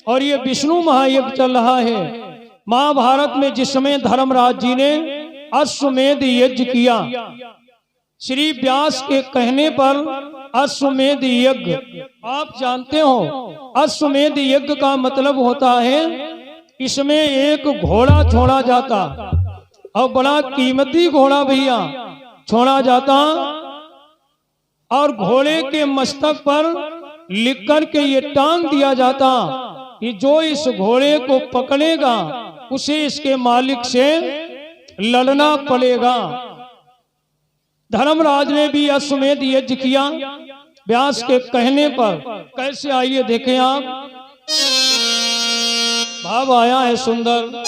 और ये विष्णु महायज्ञ चल रहा है। महाभारत में जिस समय धर्मराज जी ने अश्वमेध यज्ञ किया, श्री व्यास के कहने पर अश्वमेध यज्ञ, आप जानते हो अश्वमेध यज्ञ का मतलब होता है इसमें एक घोड़ा छोड़ा जाता और बड़ा कीमती घोड़ा भैया छोड़ा जाता और घोड़े के मस्तक पर लिख कर के ये टांग दिया जाता कि जो इस घोड़े को पकड़ेगा उसे इसके मालिक से लड़ना पड़ेगा। धर्मराज ने भी अश्वमेध यज्ञ किया व्यास के कहने पर। कैसे, आइए देखें आप, भाव आया है सुंदर।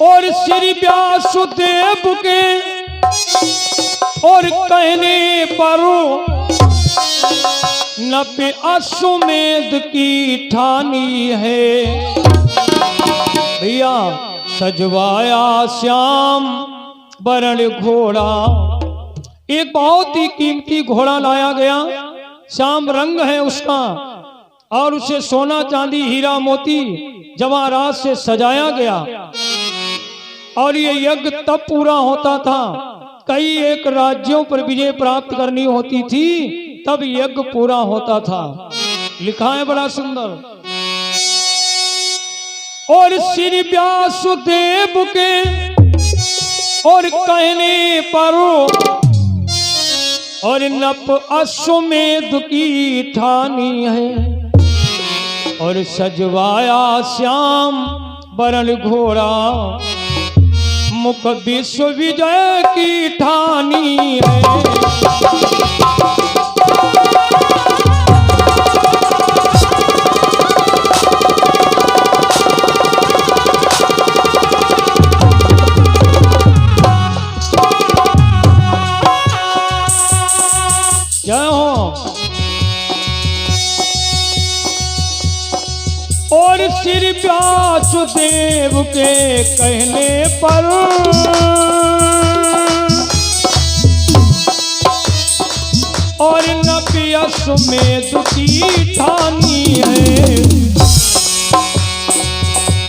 और श्री व्यासदेव के और कहने पर नपे अश्वमेध की ठानी है भैया, सजवाया श्याम वरण घोड़ा। एक बहुत ही कीमती घोड़ा लाया गया, श्याम रंग है उसका और उसे सोना चांदी हीरा मोती जवाहरात से सजाया गया। और ये यज्ञ तब पूरा होता था, कई एक राज्यों पर विजय प्राप्त करनी होती थी तब यज्ञ पूरा होता था। लिखा है बड़ा सुंदर। और श्री व्यासदेव के और कहने पर और नप अश्वमेध की ठानी है और सजवाया श्याम वरण घोड़ा, मुख विश्व विजय की ठानी है। और श्री व्यासदेव के कहने पर और नपि अश्वमेध की ठानी है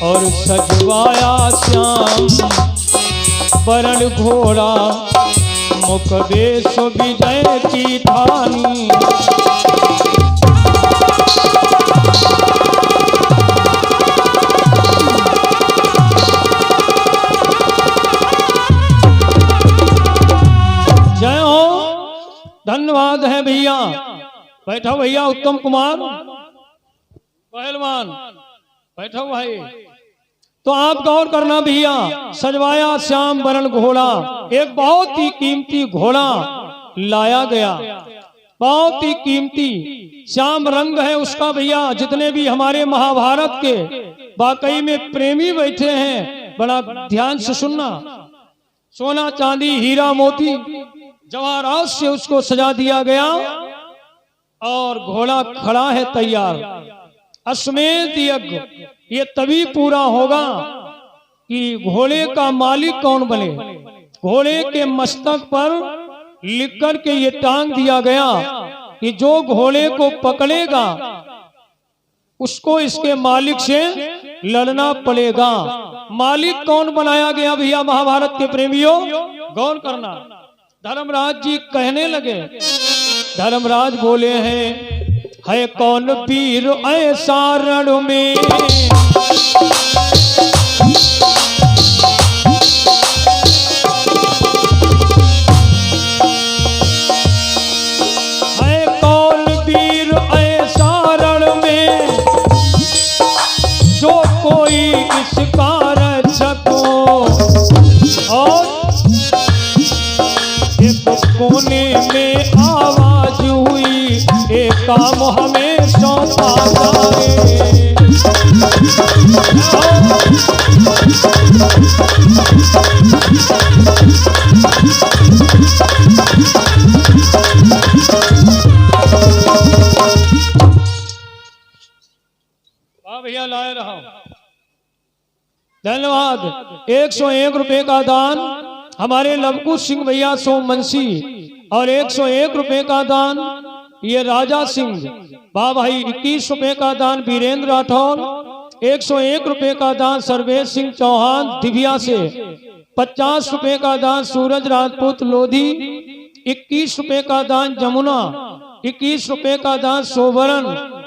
और सजवाया श्याम वरण घोड़ा, मुख वेश विजय की ठानी। धन्यवाद है भैया। बैठो भैया उत्तम कुमार पहलवान, बैठो भाई। तो आप गौर करना भैया, सजवाया श्याम वरण घोड़ा, एक बहुत ही कीमती घोड़ा लाया गया, बहुत ही कीमती श्याम रंग है उसका भैया। जितने भी हमारे महाभारत के वाकई में प्रेमी बैठे हैं बड़ा ध्यान से सुनना। सोना चांदी हीरा मोती जवाहरात से उसको सजा दिया गया और घोड़ा खड़ा है तैयार। अश्वमेध यज्ञ ये तभी पूरा होगा कि घोड़े का मालिक कौन बने। घोड़े के मस्तक पर लिख कर के ये टांग दिया गया कि जो घोड़े को पकड़ेगा उसको इसके मालिक से लड़ना पड़ेगा। मालिक कौन बनाया गया भैया महाभारत के प्रेमियों, गौर करना। धर्मराज जी कहने लगे, धर्मराज बोले हैं, है कौन वीर ऐसा रण में है कौन वीर ऐसा रण में जो कोई इसका रक्षक हो। और कोने में आवाज हुई, एक काम हमें सौंपा जाए। भैया लाए रहा। धन्यवाद। 101 रुपए का दान हमारे लवकुश सिंह भैया सोमवंशी, और 101 रुपए का दान ये राजा सिंह वाह भाई। 21 रुपए का दान वीरेंद्र राठौर। 101 रुपए का दान सर्वेश सिंह चौहान दिव्या से। 50 रुपए का दान सूरज राजपूत लोधी। 21 रुपए का दान जमुना। 21 रुपए का दान सोबरन।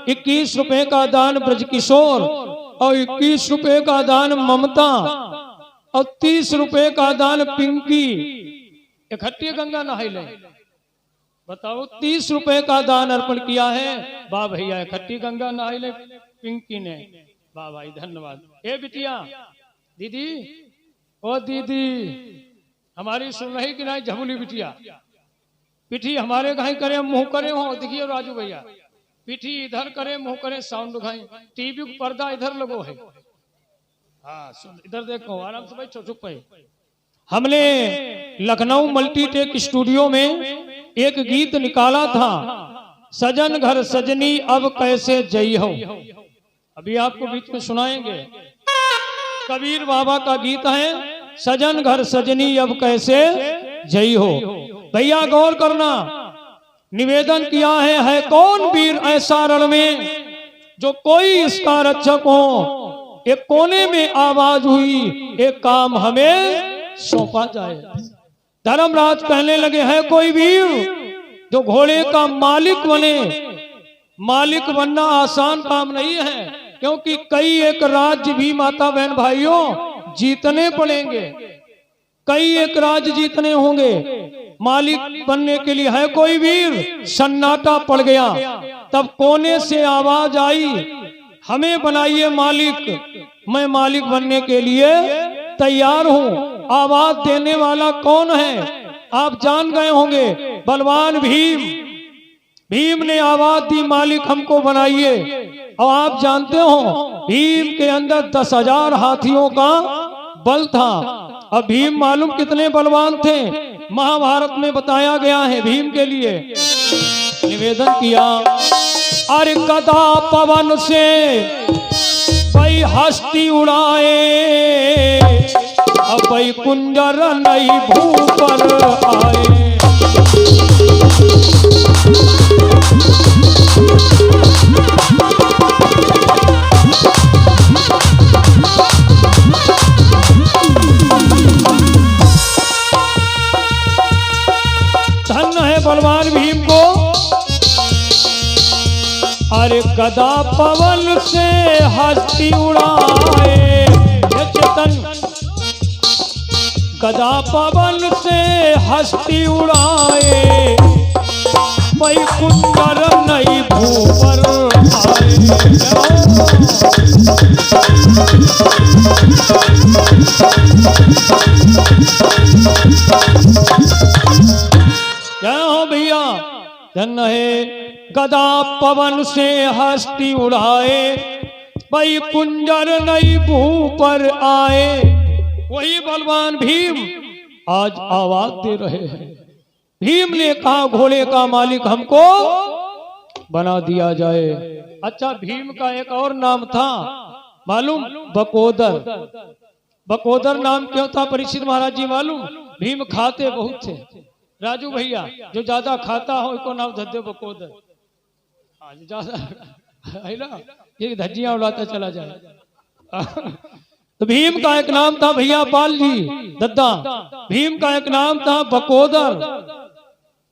21 रुपए का दान ब्रजकिशोर, और 21 रुपए का दान ममता, और 30 रुपए का दान पिंकी। इकट्ठी गंगा नहाई ले बताओ। 30 रुपए का दान अर्पण किया है। वाह भैया, इकट्ठी गंगा नहाई ले पिंकी ने। वाह भाई, धन्यवाद। ए बिटिया, दीदी, ओ दीदी, हमारी सुन रही कि नहीं? झबुली बिटिया, पिठी हमारे घाई करे मुंह करे हो। देखिए राजू भैया, पिठी इधर करे मुंह करे, साउंड घाई। टीवी का पर्दा इधर लगो है। हाँ सुन, इधर देखो, आराम से बैठो, चुप है। हमने लखनऊ मल्टीटेक स्टूडियो में एक गीत निकाला था, सजन घर सजनी अब कैसे जई हो। अभी आपको बीच में सुनाएंगे। कबीर बाबा का गीत है, सजन घर सजनी अब कैसे जई हो। भैया गौर करना, निवेदन किया है कौन वीर ऐसा रण में जो कोई इसका रक्षक हो। एक कोने में आवाज हुई, एक काम हमें सौंपा जाए। धर्मराज कहने लगे, है कोई वीर जो घोड़े का मालिक बने। मालिक बनना आसान काम नहीं है, क्योंकि कई एक राज्य भी माता बहन भाइयों जीतने पड़ेंगे। कई एक राज्य जीतने होंगे। मालिक बनने के लिए है कोई वीर। सन्नाटा पड़ गया, तब कोने से आवाज आई, हमें बनाइए मालिक, मैं मालिक बनने के लिए तैयार हूं। आवाज देने वाला कौन है? आप जान गए होंगे, बलवान भीम। भीम ने आवाज दी, मालिक हमको बनाइए। और आप जानते हो, भीम के अंदर 10,000 हाथियों का बल था। अब भीम मालूम कितने बलवान थे, महाभारत में बताया गया है। भीम के लिए निवेदन किया, अरे गदा पवन से भाई हस्ती उड़ाए, अब भाई कुंजर नई भू पर आए। बलवान भीम को, अरे गदा पवन से हस्ती उड़ाए। चेतन, गदा पवन से हस्ती उड़ाए, वही कुंजर नई भू पर आए। क्या हो भैया, धन है गदा पवन से हस्ती उड़ाए, भाई कुंजर नई भू पर आए। वही बलवान भीम आज आवाज दे रहे हैं। भीम ने कहा, घोड़े का मालिक हमको बना दिया जाए। अच्छा, भीम का एक और नाम था मालूम? बकोदर। बकोदर नाम क्यों था परीक्षित महाराज जी मालूम? भीम खाते बहुत थे। राजू भैया, जो ज्यादा खाता हो इसको नाम धद्दे बकोदर। ज्यादा है ना, ये धज्जियां उड़ाता चला जाए। तो भीम का एक नाम था भैया पाल जी दद्दा। भीम का एक नाम था बकोदर।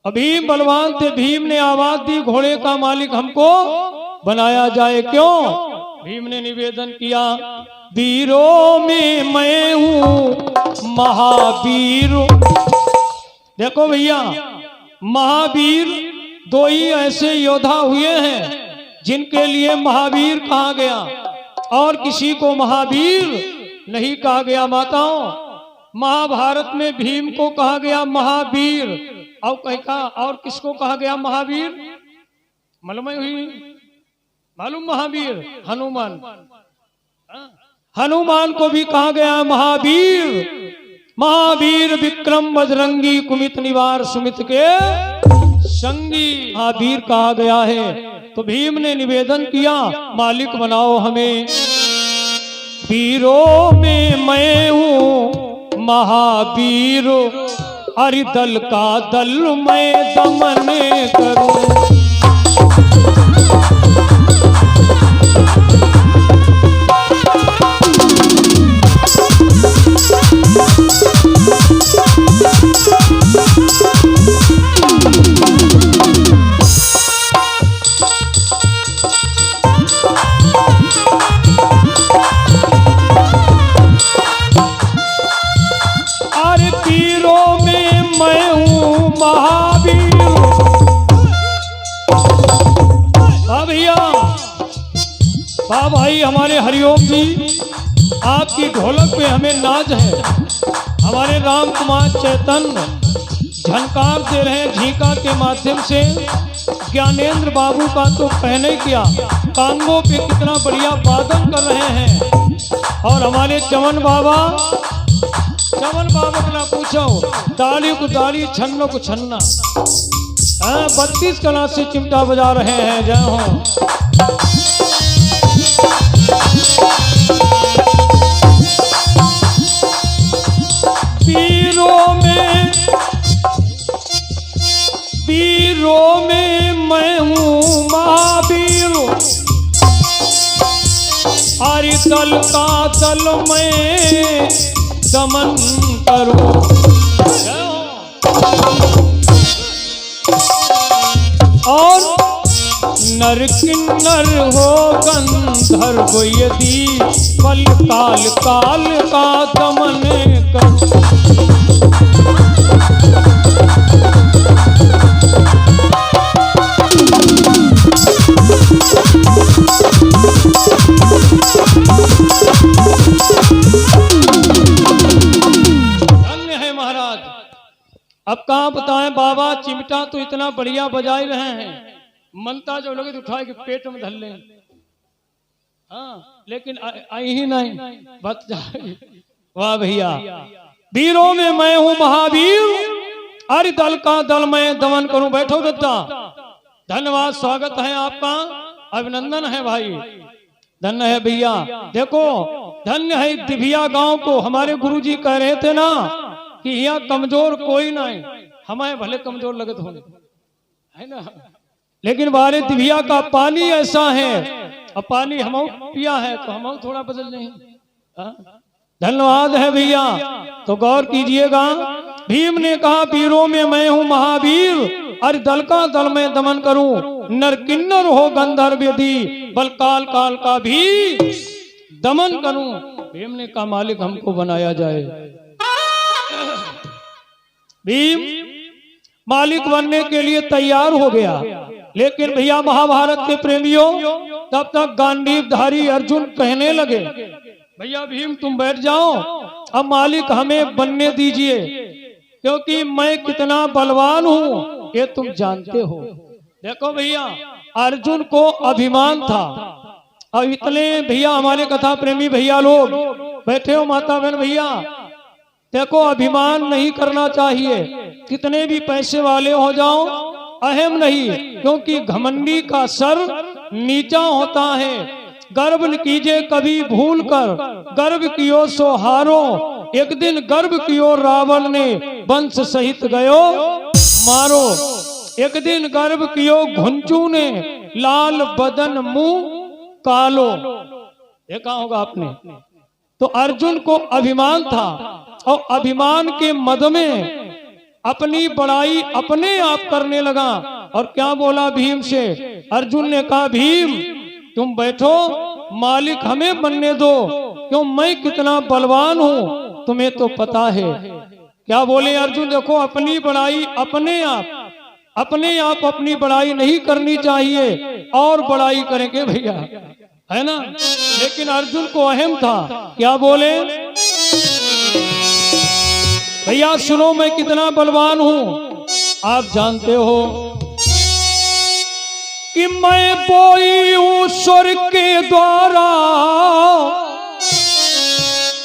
भीम बलवान थे। भीम ने आवाज दी, घोड़े का मालिक हमको बनाया जाए। क्यों? भीम ने निवेदन किया, वीरों में मैं हूं महावीर। देखो भैया, महावीर दो ही ऐसे योद्धा हुए हैं जिनके लिए महावीर कहा गया, और किसी को महावीर नहीं कहा गया। माताओं, महाभारत में भीम को कहा गया महावीर, और और किसको कहा गया महावीर? मालूम हुई? मालूम? महावीर हनुमान। हनुमान को भी कहा गया महावीर। महावीर विक्रम बजरंगी कुमित निवार सुमित के संगी महावीर कहा गया है। तो भीम ने निवेदन किया, मालिक बनाओ हमें। वीरों में मैं हूँ महावीर, अरे दल का दल मैं दमन करूं। भाई हमारे हरिओम जी, आपकी ढोलक पे हमें नाज है। हमारे राम कुमार चैतन्य झनकार दे रहे हैं झींका के माध्यम से। ज्ञानेंद्र बाबू का तो कहने किया, कांगों पे कितना बढ़िया वादन कर रहे हैं। और हमारे चमन बाबा को ना पूछो, दाढ़ी को दाढ़ी छन्नों को छन्ना, 32 कला से चिमटा बजा रहे हैं। जय हो। वीरों में मैं हूँ महावीर, हरि दल का दल मैं दमन करूं। और नर किन्नर हो गंधर्व यदि पल काल काल का दमन करूं। अब कहाँ बताएं बाबा, चिमटा तो इतना बढ़िया बजाए रहे हैं, मनता जो लगे तो उठाए के पेट में धर लें। हाँ, लेकिन आई ही नहीं, बच जाए। वाह भैया, वीरों में मैं हूँ महावीर, अरे दल का दल मैं दमन करूं। बैठो दत्ता, धन्यवाद, स्वागत है आपका, अभिनंदन है भाई, धन्य है भैया। देखो धन्य है दिव्या गांव को। हमारे गुरुजी कह रहे थे ना कि यहाँ कमजोर कोई नहीं, हमें भले कमजोर लगत हो, है ना, लेकिन बारे दिव्या का पानी ऐसा है, अब पानी हम पिया है तो हम थोड़ा बदल नहीं। धन्यवाद है भैया। तो गौर कीजिएगा, भीम ने कहा वीरों में मैं हूँ महावीर, अरे दल का दल में दमन करूं। नर किन्नर हो गंधर्व यदि बल काल काल का भी दमन करूं। भीम ने कहा मालिक हमको बनाया जाए। भीम मालिक बनने के लिए तैयार हो गया, लेकिन भैया महाभारत के प्रेमियों, तब तक गांडीवधारी अर्जुन कहने लगे भैया भीम तुम बैठ जाओ, अब मालिक हमें बनने दीजिए, क्योंकि मैं कितना बलवान हूँ ये तुम जानते हो। देखो भैया, अर्जुन को अभिमान था। और इतने भैया हमारे कथा प्रेमी भैया लोग बैठे हो, माता बहन भैया, देखो अभिमान नहीं करना चाहिए। कितने भी पैसे वाले हो जाओ, अहम नहीं, क्योंकि घमंडी का सर नीचा होता है। गर्व न कीजिए कभी भूल कर, गर्व कियो सो हारो। एक दिन गर्व कियो रावण ने, वंश सहित गयो मारो। एक दिन गर्व कियो घुंचू ने, लाल बदन मुंह कालो। देखा होगा आपने। तो अर्जुन को अभिमान था, और अभिमान के मद में अपनी बड़ाई अपने आप करने लगा। और क्या बोला भीम से? अर्जुन ने कहा भीम तुम बैठो, मालिक हमें बनने दो, क्यों मैं कितना बलवान हूँ तुम्हें तो पता है। क्या बोले अर्जुन? देखो अपनी बड़ाई अपने आप अपनी बड़ाई नहीं करनी चाहिए, और बड़ाई करेंगे भैया, है ना। लेकिन अर्जुन को अहम था। क्या बोले? भैया सुनो मैं कितना बलवान हूँ। आप जानते हो कि मैं बोई हूँ स्वर्ग के द्वारा,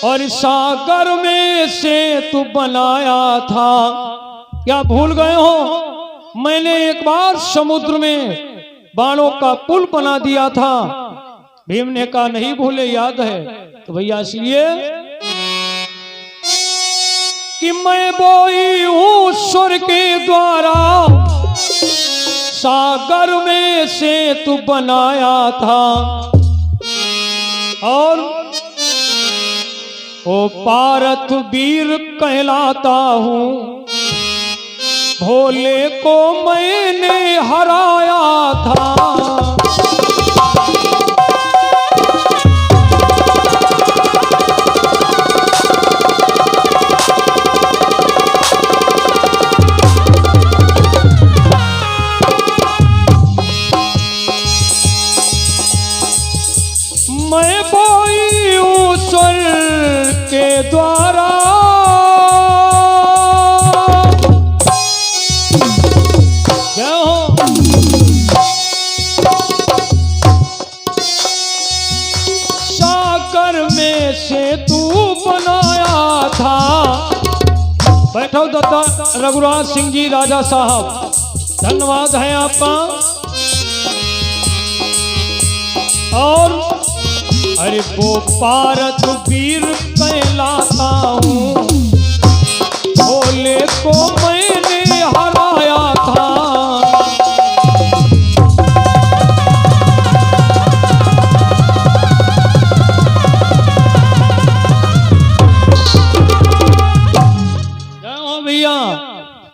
और सागर में से तू बनाया था। क्या भूल गए हो? मैंने एक बार समुद्र में बाणों का पुल बना दिया था। भीम ने कहा नहीं भूले, याद है। तो भैया इसलिए कि मैं बोई हूं सुर के द्वारा, सागर में से तू बनाया था, और ओ पारत वीर कहलाता हूं, भोले को मैंने हराया था। मैं बोई हूं स्वर के द्वारा, क्या हो सागर में से तू बनाया था। बैठो दत्ता रघुराज सिंह जी राजा साहब, धन्यवाद है आपका। और अरे वो पारत वीर कहलाता हूँ, भोले को मैंने हराया था। भैया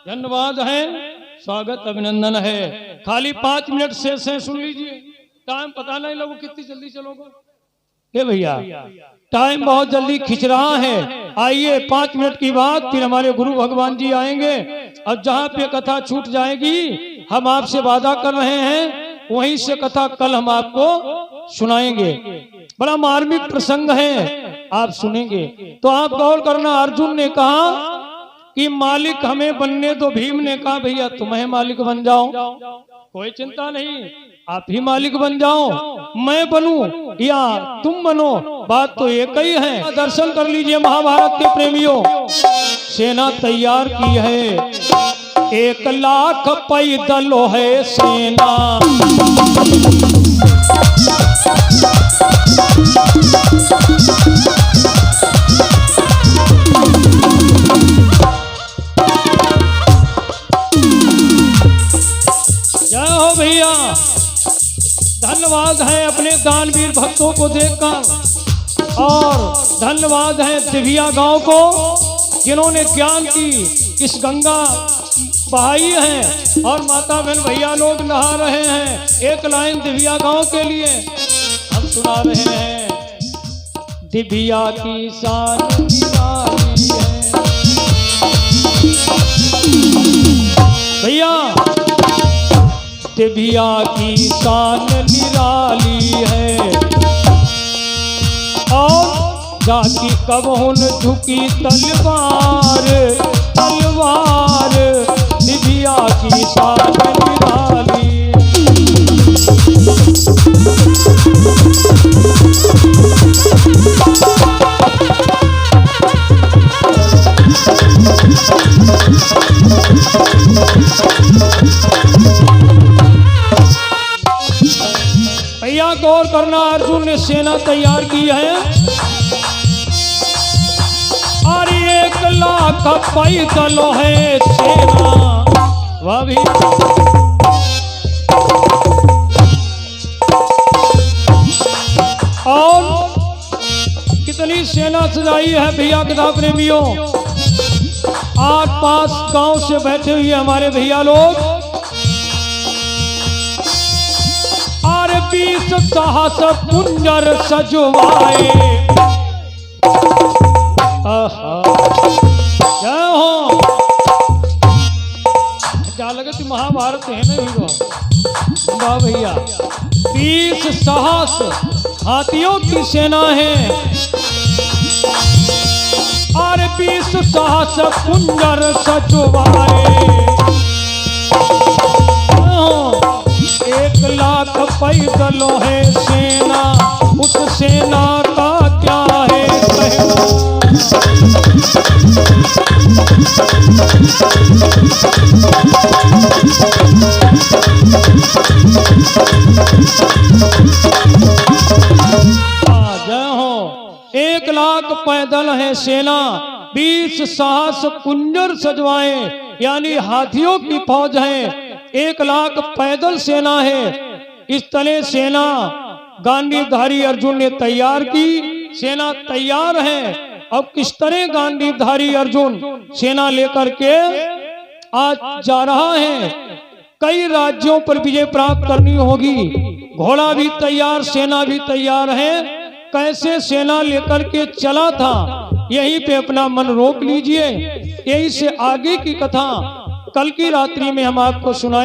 धन्यवाद है, स्वागत अभिनंदन है। खाली 5 मिनट शेष है, सुन लीजिए। टाइम पता नहीं लोगों कितनी जल्दी चलोगे। ए भैया टाइम बहुत जल्दी खिंच रहा है। आइए 5 मिनट की बात, फिर हमारे गुरु भगवान जी आएंगे। अब जहाँ पे कथा छूट जाएगी, हम आपसे वादा कर रहे हैं वहीं से कथा कल हम आपको सुनाएंगे। बड़ा मार्मिक प्रसंग है, आप सुनेंगे तो आप गौर करना। अर्जुन ने कहा कि मालिक हमें बनने दो। भीम ने कहा भैया तुम्हें मालिक बन जाओ, कोई चिंता नहीं, आप ही मालिक बन जाओ, मैं बनूं या तुम बनो, बात तो एक ही है। दर्शन कर लीजिए महाभारत के प्रेमियों, सेना तैयार की है, 1 लाख पैदल है सेना। जय हो भैया, धन्यवाद है अपने दानवीर भक्तों को देखकर, और धन्यवाद है दिव्या गांव को जिन्होंने ज्ञान की इस गंगा बहाई है, और माता बहन भैया लोग नहा रहे हैं। एक लाइन दिव्या गांव के लिए हम सुना रहे हैं। दिव्या की शान निराली है भैया, दिव्या की शान निराली है, और जाकी कबहुन झुकी तलवार, तलवार दिव्या की शान निराली। भैया गौर करना, अर्जुन ने सेना तैयार की है, और 1 लाख पैदल है सेना। वह भी और कितनी सेना सजाई है भैया कथा प्रेमियों। आस पास गांव से बैठे हुए हमारे भैया लोग, और 20 साहस कुंजर सजवाए। क्या हो क्या लगे तू महाभारत है ना हीरो। वाह भैया, 20 साहस हाथियों की सेना है, और 20 साहस कुंजर सजवाए। 1 लाख पैदल है सेना, उस सेना का क्या है कहना। जय हो। है सेना, 20 साहस कुंजर सजवाए, यानी हाथियों की फौज है, 1 लाख पैदल सेना है। इस तरह सेना गांडीवधारी अर्जुन ने तैयार की, सेना तैयार है। अब किस तरह गांडीवधारी अर्जुन सेना लेकर के आज जा रहा है, कई राज्यों पर विजय प्राप्त करनी होगी। घोड़ा भी तैयार, सेना भी तैयार है। कैसे सेना लेकर के चला था, यहीं पे अपना मन रोक लीजिए। यही से आगे की कथा कल की रात्रि में हम आपको सुनाएं।